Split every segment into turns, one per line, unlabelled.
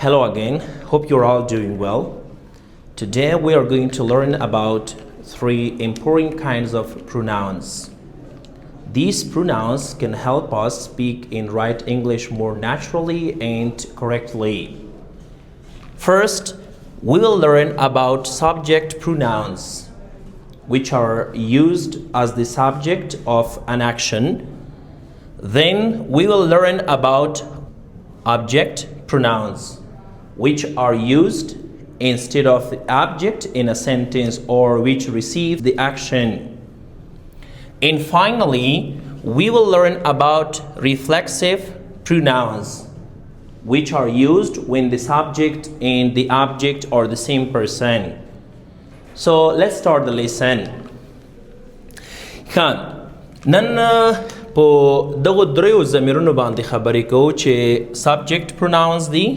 Hello again, hope you're all doing well. Today we are going to learn about three important kinds of pronouns. These pronouns can help us speak and write English more naturally and correctly. First, we will learn about subject pronouns, which are used as the subject of an action. Then we will learn about object pronouns, which are used instead of the object in a sentence or which receive the action. And finally, we will learn about reflexive pronouns, which are used when the subject and the object are the same person. So let's start the lesson. نن په دغه دریو ضمیرونو باندې خبرې کوو چې subject pronouns دي،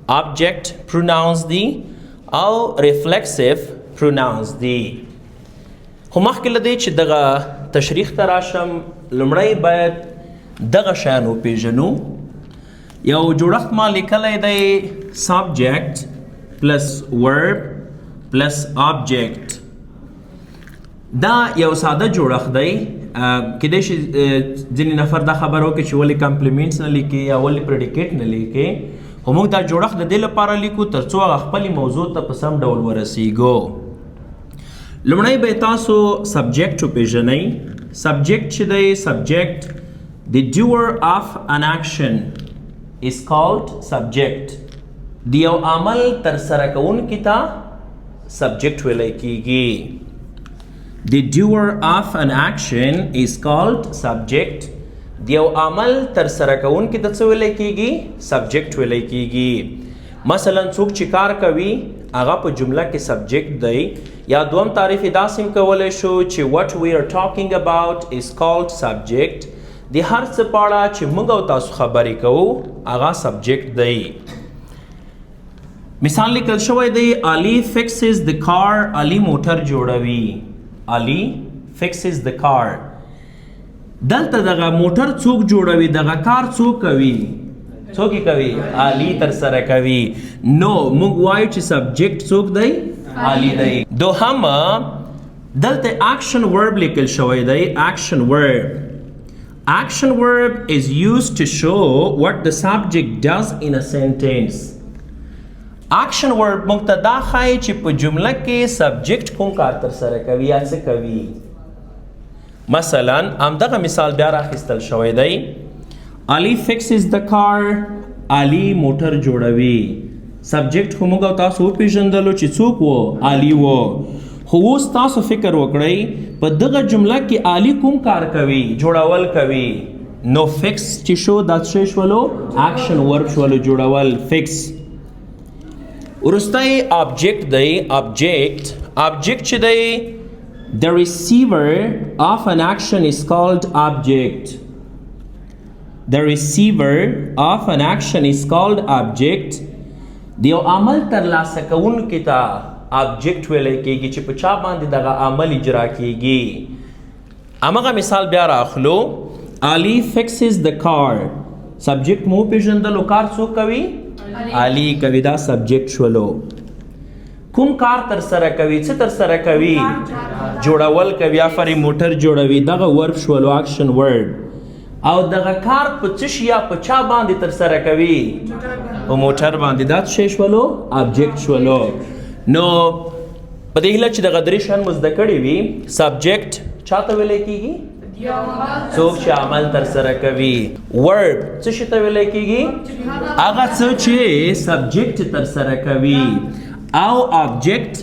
object pronouns دي او reflexive pronouns دي. خو مخکې له دې چې دغه تشریح ته راشم، لومړی باید دغه شیان وپېژنو. یو جوړښت ما لیکلی دی subject plus verb plus object. دا یو ساده جوړښت دی. کېدای شي ځینې نفر دا خبره وکړي چې ولې کمپلیمنټس نه لیکي یا ولې پریډیکیټ نه لیکي، خو موږ دا جوړښت د دې لپاره لیکو تر څو هغه خپلې موضوع ته په سم ډول ورسیږو. لومړی به تاسو سبجیکټ وپېژنئ. سبجیکټ چې دی، سبجیکټ the doer of an action is called subject. د یو عمل ترسره کوونکي ته سبجیکټ ویلی کیږي. The doer of an action is called subject. د یو عمل ترسره کوونکي ته څه ویلی کیږي؟ سبجیکټ ویلی کیږي. مثلا څوک چې کار کوي هغه په جمله کې سبجیکټ دی. یا دوم تعریف یې داسې هم کولی شو چې what we are talking about is called subject. د هر څه په اړه چې موږ او تاسو خبرې کوو هغه سبجیکټ دی. مثال لیکل شوی دی Ali fixes the car. Ali موټر جوړوي. Ali fixes the car. دلته دغه موټر څوک جوړوي، دغه کار څوک کوي؟ څوک یې کوي؟ Ali ترسره کوي. نو موږ وایو چې سبجیکټ څوک دی؟ Ali دی. دوهم دلته action verb لیکل شوی دی. action verb. Action verb is used to show what the subject does in a sentence. Action verb موږ ته دا ښایي چې په جمله کې سبجیکټ کوم کار ترسره کوي یا څه کوي. مثلا همدغه مثال بیا راخیستل شوی دی. Ali fixes the car. Ali موټر جوړوي. سبجیکټ خو موږ او تاسو وپېژندلو چې څوک و؟ Ali و. خو اوس تاسو فکر وکړئ په دغه جمله کې Ali کوم کار کوي؟ جوړول کوي. نو فکس چې شو دا څه شولو؟ اکشن ورب شولو، جوړول، فکس. ورستی object دی. object چې دی the receiver of an action is called object. The receiver of an action is called object. د یو عمل ترلاسه کوونکي ته object ویلی کیږي چې په چا باندې دغه عمل اجرا کیږي. همغه مثال بیا راخلو. Ali fixes the car. سبجیکټ مو پیژندلو، کار څوک کوي؟ Ali کوي. دا سبجیکټ شولو. کوم کار ترسره کوي؟ څه ترسره کوي؟ جوړول کوي. آفرین، موټر جوړوي. دغه ورب شولو، اکشن ورب. او دغه کار په څه شي یا په چا باندې ترسره کوي؟ په موټر باندې. دا څه شولو؟ ابجیکټ شولو. نو په دې هیله چې دغه درې شیان مو زده کړي وي. سبجیکټ چاته ویلی کیږي؟ څوک چې عمل ترسره کوي. ورب څه شي ته ویلی کیږي؟ هغه څه چې سبجیکټ ترسره کوي. او ابجیکټ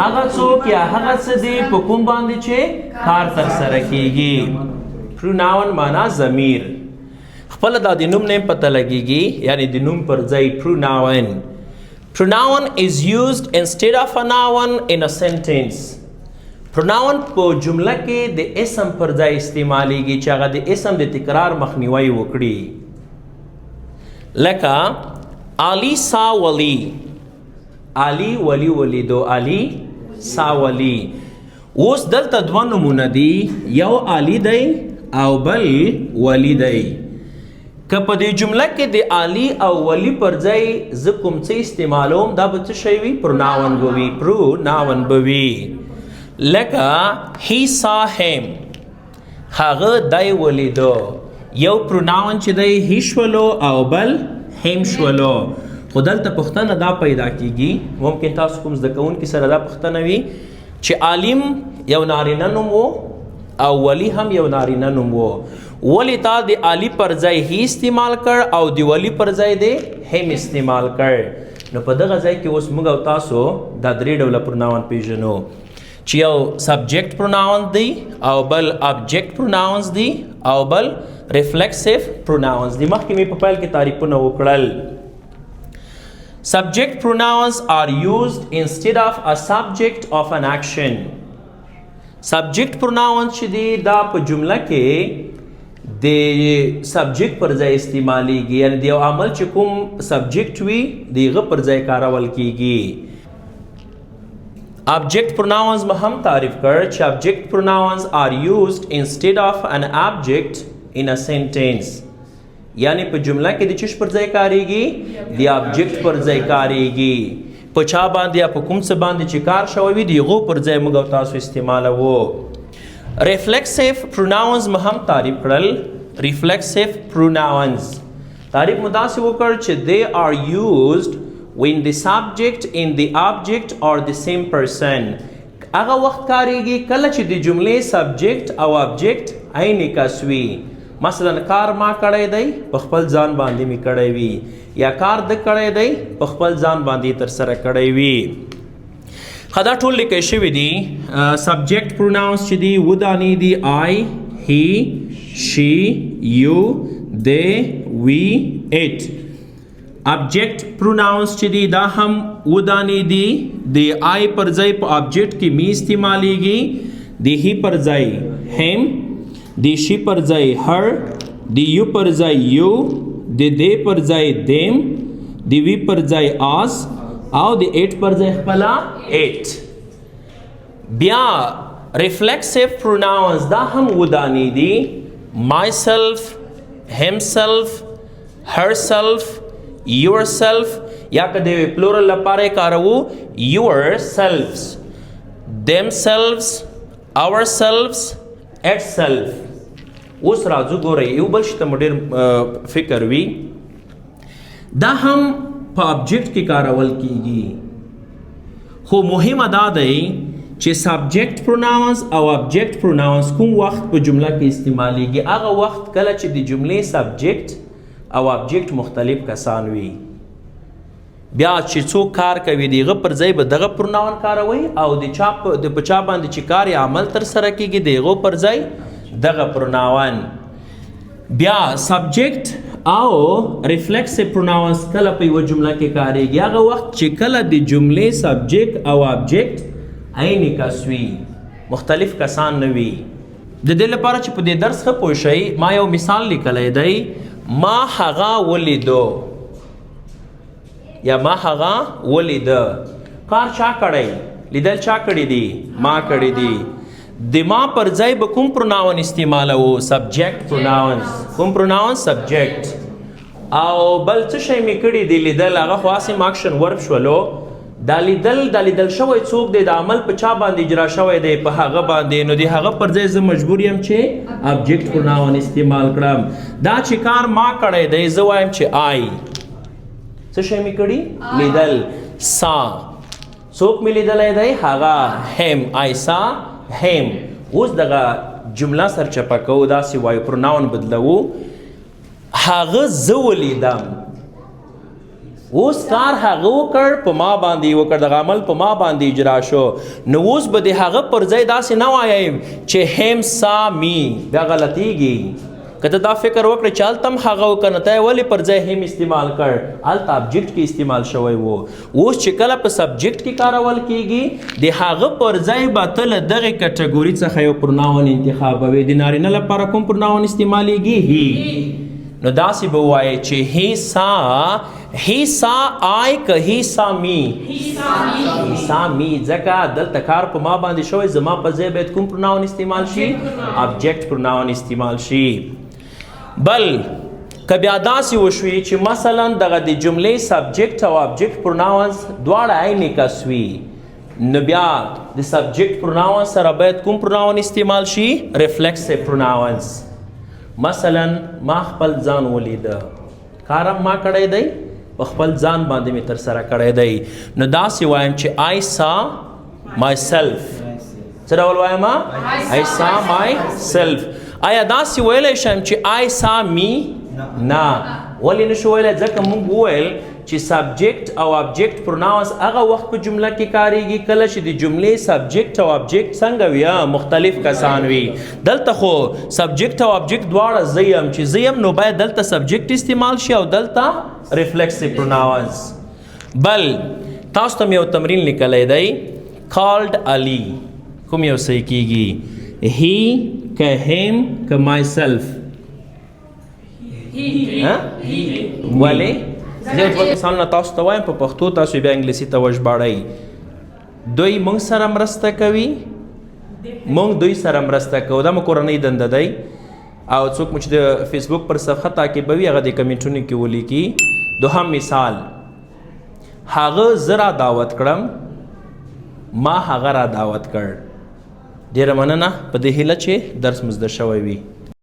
هغه څوک یا هغه څه دی په کوم باندې چې کار ترسره کیږي. پروناون معنا ضمیر. خپله دا د نوم نه پته لګیږي، یعنی د نوم پر ځای پروناون. Pronoun is used instead of a noun in a sentence. Pronoun په جمله کې د اسم پر ځای استعمالیږي چې هغه د اسم د تکرار مخنیوی وکړي. لکه Ali saw Wali. Ali ولی ولیدو. Ali saw Wali. اوس دلته دوه نمونه دي، یو Ali دی او بل ولی دی. که په دې جمله کې د آلی او ولی پر ځای زه کوم څه استعمالوم دا به څه شی وي پروناون به وي پروناون به وي لکه he saw him هغه دی ولیدو یو پروناون چې دی هی شولو او بل هم شولو خو دلته پوښتنه دا پیدا کیږي ممکن تاسو کوم زده کوونکي سره دا پوښتنه وي چې عالم یو نارینه نوم و او ولی هم یو نارینه نوم و ولی تا د علی پر ځای هی استعمال کړ او د ولی پر ځای د هم استعمال کړ نو په دغه ځای کې اوس موږ او تاسو دا درې ډوله پروناون پیژنو چې یو سبجیکټ پروناون دی او بل ابجیکټ پروناونز دی او بل ریفلیکسیو پروناونز دی مخکې مې په پیل کې تعریفونه وکړل Subject pronouns are used instead of a subject of an action. Subject pronouns چې دی دا په جمله کې د سبجیکټ پر ځای استعمالیږي یعنی د یو عمل چې کوم سبجیکټ وي دغه پر ځای کارول کیږي. Object pronouns به هم تعریف کړ چې object pronouns are used instead of an object in a sentence. یعنی په جمله کې د چیش پر ځای کاریږي د ابجیکټ پر ځای کاریږي په چا باندې یا په کوم څه باندې چې کار شوی وي دغه پر ځای موږ او تاسو استعمالوو ریفلیکسیو پروناونز هم تعریف کړل ریفلیکسیو پروناونز تعریف مو داسې وکړ چې they are used when the subject in the object are the same person هغه وخت کاریږي کله چې د جملې سبجیکټ او ابجیکټ عین کس وي مثلا کار ما کړی دی په خپل ځان باندې می کړی وي یا کار د کړی دی په خپل ځان باندې تر سره کړی وي خدا ټول لیکل شوی دی سبجیکټ پروناونز چې دی ودانی دی I he she you they we it ابجیکټ پروناونز چې دی دا هم ودانی دی د I پر ځای په ابجیکټ کې می استعمالیږي د he پر ځای him د شی پر ځای هر د یو پر ځای یو د دې پر ځای دیم د وی پر ځای آس او د ایټ پر ځای خپل ایټ بیا ریفلیکسیو پروناونز دا هم ودانی دي myself himself herself yourself یا که د پلورل لپاره کارو yourselves themselves ourselves itself اوس راځو ګورئ یو بل شي ته مو ډېر فکر وي دا هم په ابجیکټ کې کارول کیږي خو مهمه دا دی چې سبجیکټ پروناونز او ابجیکټ پروناونز کوم وخت په جمله کې استعمالیږي هغه وخت کله چې د جملې سبجیکټ او ابجیکټ مختلف کسان وي بیا چې څوک کار کوي دغه پر ځای به دغه پروناون کاروي او د چا باندې چې کار یا عمل تر سره کیږي دغه پر ځای دغه پروناون بیا سبجیکټ او ریفلیکسیو پروناونز کله په یو جمله کې کاریږي هغه وخت چې کله د جملې سبجیکټ او ابجیکټ عین کس وي مختلف کسان نه وي د دې لپاره چې په دې درس ښه پوه شئ ما یو مثال لیکلی دی ما هغه ولیدو یا ما هغه ولیده کار چا کړی لیدل چا کړی دی ما کړی دی د ما پر ځای به کوم پروناون استعمالوو سبجیکټ پروناونز کوم پروناون سبجیکټ او بل څه شی مې کړي دی لیدل هغه خو اسیم اکشن ورب شولو دا لیدل شوی څوک دی د عمل په چا باندې اجرا شوی دی په هغه باندې نو د هغه پر ځای زه مجبور یم چې ابجیکټ پروناون استعمال کړم دا چې کار ما کړی دی زه وایم چې آی څه شی مې کړي لیدل سا څوک مې لیدلی دی هغه هم آی سا هم اوس دغه جمله سرچپه کوو داسې وایو پروناون بدلوو هغه زه ولیدم اوس کار هغه وکړ په ما باندې وکړ دغه عمل په ما باندې اجرا شو نو اوس به د هغه پر ځای داسې نه وایم چې هم سا می دا غلطیږي که ته دا فکر وکړې چې هلته هم هغه وکړ نو ته یې ولې پر ځای هم استعمال کړ هلته ابجیکټ کې استعمال شوی و اوس چې کله په سبجیکټ کې کارول کیږي د هغه پر ځای به ته له دغې کټګوري څخه یو پروناون انتخابوي د نارینه لپاره کوم پروناون استعمالیږي هی نو داسې به ووایې چې هی سا آی که هی سا می هی سا می ځکه دلته کار په ما باندې شوی زما په ځای باید کوم پروناون استعمال شي ابجیکټ پروناون استعمال شي بل که بیا داسې وشوي چې مثلا دغه د جملې سبجیکټ او آبجیکټ پروناونز دواړه عین کس وي نو بیا د سبجیکټ پروناون سره باید کوم پروناون استعمال شي ریفلیکسیو پروناونز مثلا ما خپل ځان ولیده کارم ما کړی دی په خپل ځان باندې مې ترسره کړی دی نو داسې وایم چې I saw myself څه ډول وایم I saw myself آیا داسې ویلی شم چې I saw me نه ولې نشو ویلی ځکه موږ وویل چې سبجیکټ او آبجیکټ پروناونس هغه وخت په جمله کې کاریږي کله چې د جملې سبجیکټ او آبجیکټ څنګه وي مختلف کسان وي دلته خو سبجیکټ او آبجیکټ دواړه زه یم چې زه یم نو باید دلته سبجیکټ استعمال شي او دلته ریفلیکسیو پروناونس بل تاسو ته یو تمرین لیکلی دی called Ali کوم یو صحیح کیږي he که him که myself ولې زه اوس مثلا تاسو ته وایم په پښتو تاسو بیا انګلیسي ته وژباړئ دوی موږ سره مرسته کوي موږ دوی سره مرسته کوو دا مو کورنۍ دنده دی او څوک مو چې د فیسبوک پر صفحه تعقیبوي هغه د کمنټونو کې ولیکي دوهم مثال هغه زه را دعوت کړم ما هغه را دعوت کړ ډیره مننه په دې هیله چې درس مو زده شوی وي